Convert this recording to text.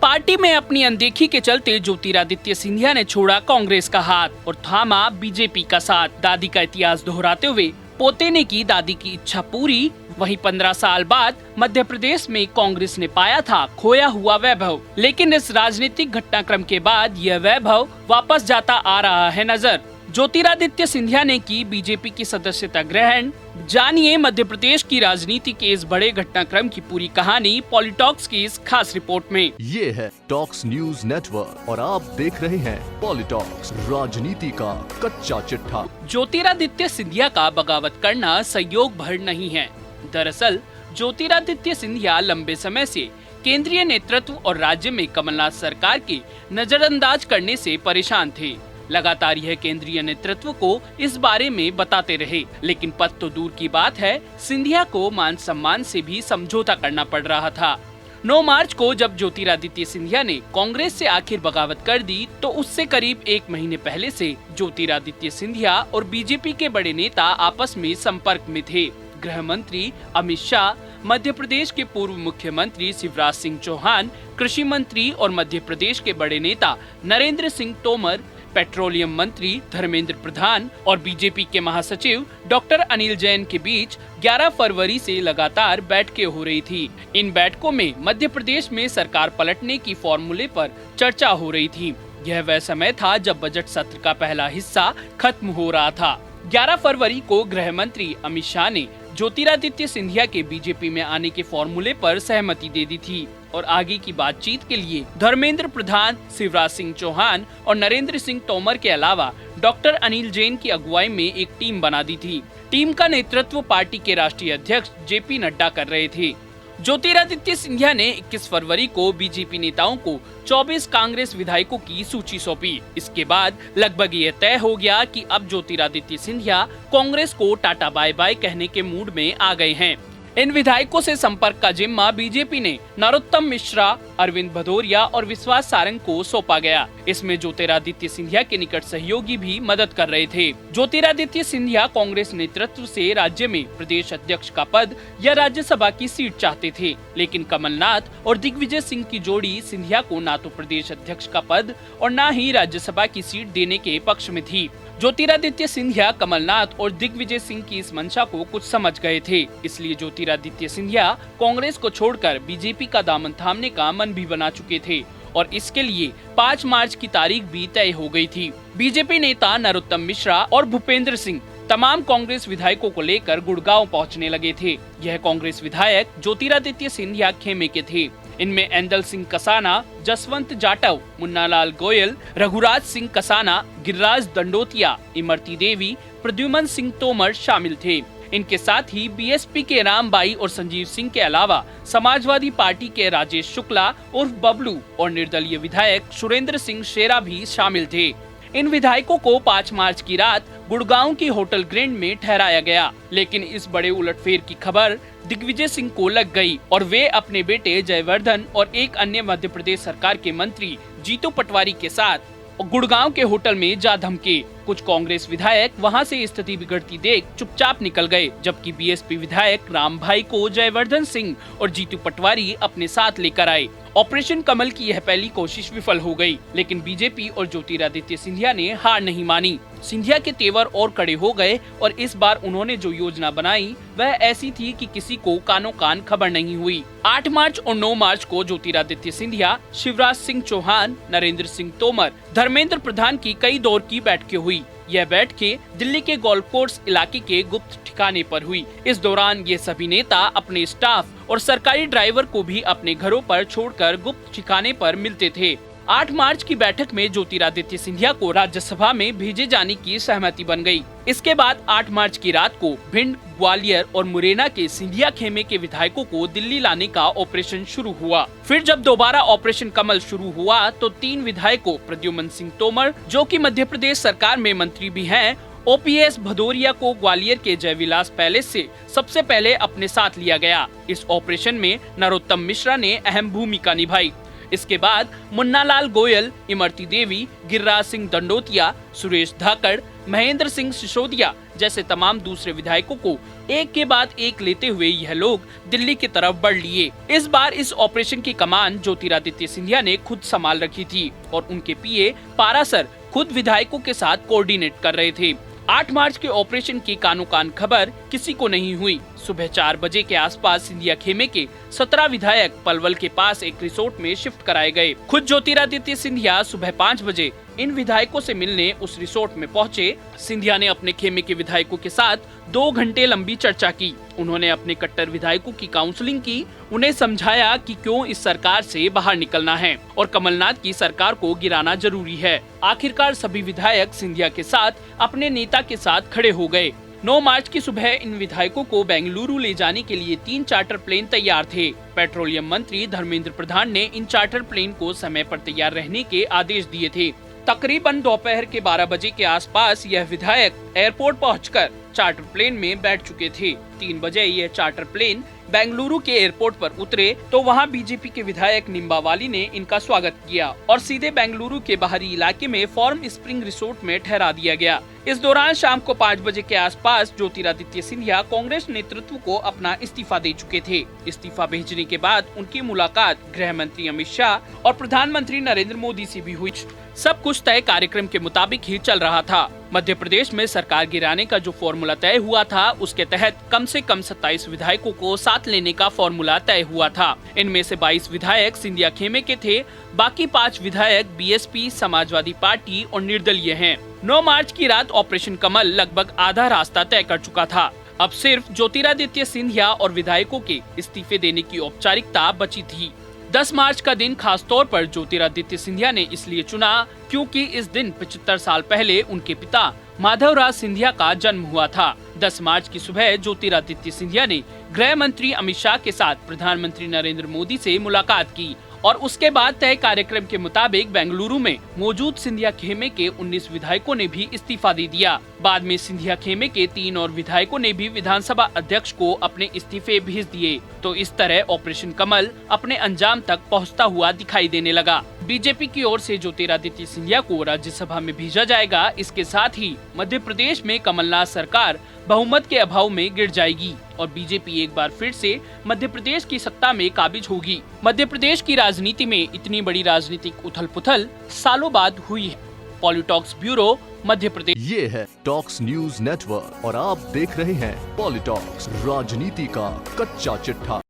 Party में अपनी अनदेखी के चलते ज्योतिरादित्य सिंधिया ने छोड़ा कांग्रेस का हाथ और थामा बीजेपी का साथ। दादी का इतिहास दोहराते हुए पोते ने की दादी की इच्छा पूरी। वहीं 15 साल बाद मध्य प्रदेश में कांग्रेस ने पाया था खोया हुआ वैभव, लेकिन इस राजनीतिक घटनाक्रम के बाद यह वैभव वापस जाता आ रहा है नजर। ज्योतिरादित्य सिंधिया ने की बीजेपी की सदस्यता ग्रहण। जानिए मध्य प्रदेश की राजनीति के इस बड़े घटनाक्रम की पूरी कहानी पॉलिटॉक्स की इस खास रिपोर्ट में। ये है टॉक्स न्यूज नेटवर्क और आप देख रहे हैं पॉलिटॉक्स, राजनीति का कच्चा चिट्ठा। ज्योतिरादित्य सिंधिया का बगावत करना संयोग भर नहीं है। दरअसल ज्योतिरादित्य सिंधिया लंबे समय से केंद्रीय नेतृत्व और राज्य में कमलनाथ सरकार के नजरअंदाज करने से परेशान थे। लगातार यह केंद्रीय नेतृत्व को इस बारे में बताते रहे, लेकिन पद तो दूर की बात है, सिंधिया को मान सम्मान से भी समझौता करना पड़ रहा था। 9 मार्च को जब ज्योतिरादित्य सिंधिया ने कांग्रेस से आखिर बगावत कर दी, तो उससे करीब 1 महीने पहले से ज्योतिरादित्य सिंधिया और बीजेपी के बड़े नेता आपस में संपर्क में थे। गृह मंत्री अमित शाह, मध्य प्रदेश के पूर्व मुख्यमंत्री शिवराज सिंह चौहान, कृषि मंत्री और मध्य प्रदेश के बड़े नेता नरेंद्र सिंह तोमर, पेट्रोलियम मंत्री धर्मेंद्र प्रधान और बीजेपी के महासचिव डॉक्टर अनिल जैन के बीच 11 फरवरी से लगातार बैठकें हो रही थी। इन बैठकों में मध्य प्रदेश में सरकार पलटने की फॉर्मूले पर चर्चा हो रही थी। यह वह समय था जब बजट सत्र का पहला हिस्सा खत्म हो रहा था। 11 फरवरी को गृह मंत्री अमित शाह ने ज्योतिरादित्य सिंधिया के बीजेपी में आने के फॉर्मूले पर सहमति दे दी थी और आगे की बातचीत के लिए धर्मेंद्र प्रधान, शिवराज सिंह चौहान और नरेंद्र सिंह तोमर के अलावा डॉक्टर अनिल जैन की अगुवाई में एक टीम बना दी थी। टीम का नेतृत्व पार्टी के राष्ट्रीय अध्यक्ष जेपी नड्डा कर रहे थे। ज्योतिरादित्य सिंधिया ने 21 फरवरी को बीजेपी नेताओं को 24 कांग्रेस विधायकों की सूची सौंपी। इसके बाद लगभग ये तय हो गया कि अब ज्योतिरादित्य सिंधिया कांग्रेस को टाटा बाय बाय कहने के मूड में आ गए हैं। इन विधायकों से संपर्क का जिम्मा बीजेपी ने नरोत्तम मिश्रा, अरविंद भदौरिया और विश्वास सारंग को सौंपा गया। इसमें ज्योतिरादित्य सिंधिया के निकट सहयोगी भी मदद कर रहे थे। ज्योतिरादित्य सिंधिया कांग्रेस नेतृत्व से राज्य में प्रदेश अध्यक्ष का पद या राज्यसभा की सीट चाहते थे, लेकिन कमलनाथ और दिग्विजय सिंह की जोड़ी सिंधिया को न तो प्रदेश अध्यक्ष का पद और न ही राज्यसभा की सीट देने के पक्ष में थी। ज्योतिरादित्य सिंधिया कमलनाथ और दिग्विजय सिंह की इस मंशा को कुछ समझ गए थे, इसलिए ज्योतिरादित्य सिंधिया कांग्रेस को छोड़कर बीजेपी का दामन थामने का मन भी बना चुके थे और इसके लिए 5 मार्च की तारीख भी तय हो गई थी। बीजेपी नेता नरोत्तम मिश्रा और भूपेंद्र सिंह तमाम कांग्रेस विधायकों को लेकर गुड़गांव पहुंचने लगे थे। यह कांग्रेस विधायक ज्योतिरादित्य सिंधिया खेमे के थे। इनमें एंदल सिंह कसाना, जसवंत जाटव, मुन्नालाल गोयल, रघुराज सिंह कसाना, गिरिराज दंडोतिया, इमरती देवी, प्रद्युमन सिंह तोमर शामिल थे। इनके साथ ही बीएसपी के रामबाई और संजीव सिंह के अलावा समाजवादी पार्टी के राजेश शुक्ला उर्फ बबलू और निर्दलीय विधायक सुरेंद्र सिंह शेरा भी शामिल थे। इन विधायकों को 5 मार्च की रात गुड़गांव की होटल ग्रैंड में ठहराया गया, लेकिन इस बड़े उलटफेर की खबर दिग्विजय सिंह को लग गई और वे अपने बेटे जयवर्धन और एक अन्य मध्य प्रदेश सरकार के मंत्री जीतू पटवारी के साथ गुड़गांव के होटल में जा धमके। कुछ कांग्रेस विधायक वहां से स्थिति बिगड़ती देख चुपचाप निकल गए, जबकि बीएसपी विधायक रामभाई को जयवर्धन सिंह और जीतू पटवारी अपने साथ लेकर आए। ऑपरेशन कमल की यह पहली कोशिश विफल हो गई, लेकिन बीजेपी और ज्योतिरादित्य सिंधिया ने हार नहीं मानी। सिंधिया के तेवर और कड़े हो गए और इस बार उन्होंने जो योजना बनाई वह ऐसी थी कि किसी को कानो कान खबर नहीं हुई। 8 मार्च और 9 मार्च को ज्योतिरादित्य सिंधिया, शिवराज सिंह चौहान, नरेंद्र सिंह तोमर, धर्मेंद्र प्रधान की कई दौर की बैठकें हुई। यह बैठकें दिल्ली के गोल्फ कोर्स इलाके के गुप्त ठिकाने पर हुई। इस दौरान ये सभी नेता अपने स्टाफ और सरकारी ड्राइवर को भी अपने घरों पर छोड़कर गुप्त ठिकाने पर मिलते थे। 8 मार्च की बैठक में ज्योतिरादित्य सिंधिया को राज्यसभा में भेजे जाने की सहमति बन गई। इसके बाद 8 मार्च की रात को भिंड, ग्वालियर और मुरैना के सिंधिया खेमे के विधायकों को दिल्ली लाने का ऑपरेशन शुरू हुआ। फिर जब दोबारा ऑपरेशन कमल शुरू हुआ तो 3 विधायकों प्रद्युमन सिंह तोमर, जो कि मध्य प्रदेश सरकार में मंत्री भी हैं, ओपीएस भदौरिया को ग्वालियर के जयविलास पैलेस से सबसे पहले अपने साथ लिया गया। इस ऑपरेशन में नरोत्तम मिश्रा ने अहम भूमिका निभाई। इसके बाद मुन्नालाल गोयल, इमरती देवी, गिरिराज सिंह दंडोतिया, सुरेश धाकड़, महेंद्र सिंह सिसोदिया, जैसे तमाम दूसरे विधायकों को एक के बाद एक लेते हुए यह लोग दिल्ली की तरफ बढ़ लिए। इस बार इस ऑपरेशन की कमान ज्योतिरादित्य सिंधिया ने खुद संभाल रखी थी और उनके पीए पारासर खुद विधायकों के साथ कोऑर्डिनेट कर रहे थे। 8 मार्च के ऑपरेशन की कानो कान खबर किसी को नहीं हुई। सुबह 4 बजे के आसपास सिंधिया खेमे के 17 विधायक पलवल के पास एक रिसोर्ट में शिफ्ट कराए गए। खुद ज्योतिरादित्य सिंधिया सुबह 5 बजे इन विधायकों से मिलने उस रिसोर्ट में पहुंचे। सिंधिया ने अपने खेमे के विधायकों के साथ 2 घंटे लंबी चर्चा की। उन्होंने अपने कट्टर विधायकों की काउंसलिंग की, उन्हें समझाया कि क्यों इस सरकार से बाहर निकलना है और कमलनाथ की सरकार को गिराना जरूरी है। आखिरकार सभी विधायक सिंधिया के साथ अपने नेता के साथ खड़े हो गए। 9 मार्च की सुबह इन विधायकों को बेंगलुरु ले जाने के लिए 3 चार्टर प्लेन तैयार थे। पेट्रोलियम मंत्री धर्मेंद्र प्रधान ने इन चार्टर प्लेन को समय पर तैयार रहने के आदेश दिए थे। तकरीबन दोपहर के 12 बजे के आसपास यह विधायक एयरपोर्ट पहुंचकर चार्टर प्लेन में बैठ चुके थे। 3 बजे यह चार्टर प्लेन बेंगलुरु के एयरपोर्ट पर उतरे तो वहां बीजेपी के विधायक निम्बावाली ने इनका स्वागत किया और सीधे बेंगलुरु के बाहरी इलाके में फॉर्म स्प्रिंग रिसोर्ट में ठहरा दिया गया। इस दौरान शाम को 5 बजे के आसपास ज्योतिरादित्य सिंधिया कांग्रेस नेतृत्व को अपना इस्तीफा दे चुके थे। इस्तीफा भेजने के बाद उनकी मुलाकात गृह मंत्री अमित शाह और प्रधानमंत्री नरेंद्र मोदी से भी हुई। सब कुछ तय कार्यक्रम के मुताबिक ही चल रहा था। मध्य प्रदेश में सरकार गिराने का जो फॉर्मूला तय हुआ था उसके तहत कम से कम 27 विधायकों को साथ लेने का फॉर्मूला तय हुआ था। इनमें से 22 विधायक सिंधिया खेमे के थे, बाकी 5 विधायक बीएसपी, समाजवादी पार्टी और निर्दलीय हैं। 9 मार्च की रात ऑपरेशन कमल लगभग आधा रास्ता तय कर चुका था। अब सिर्फ ज्योतिरादित्य सिंधिया और विधायकों के इस्तीफे देने की औपचारिकता बची थी। 10 मार्च का दिन खास तौर पर ज्योतिरादित्य सिंधिया ने इसलिए चुना क्योंकि इस दिन 75 साल पहले उनके पिता माधवराज सिंधिया का जन्म हुआ था। 10 मार्च की सुबह ज्योतिरादित्य सिंधिया ने गृह मंत्री अमित शाह के साथ प्रधानमंत्री नरेंद्र मोदी से मुलाकात की और उसके बाद तय कार्यक्रम के मुताबिक बेंगलुरु में मौजूद सिंधिया खेमे के 19 विधायकों ने भी इस्तीफा दे दिया। बाद में सिंधिया खेमे के 3 और विधायकों ने भी विधानसभा अध्यक्ष को अपने इस्तीफे भेज दिए। तो इस तरह ऑपरेशन कमल अपने अंजाम तक पहुंचता हुआ दिखाई देने लगा। बीजेपी की ओर से ज्योतिरादित्य सिंधिया को राज्यसभा में भेजा जाएगा। इसके साथ ही मध्य प्रदेश में कमलनाथ सरकार बहुमत के अभाव में गिर जाएगी और बीजेपी एक बार फिर से मध्य प्रदेश की सत्ता में काबिज होगी। मध्य प्रदेश की राजनीति में इतनी बड़ी राजनीतिक उथल-पुथल सालों बाद हुई है। पॉलिटॉक्स ब्यूरो, मध्य प्रदेश। ये है टॉक्स न्यूज नेटवर्क और आप देख रहे हैं पॉलिटॉक्स, राजनीति का कच्चा चिट्ठा।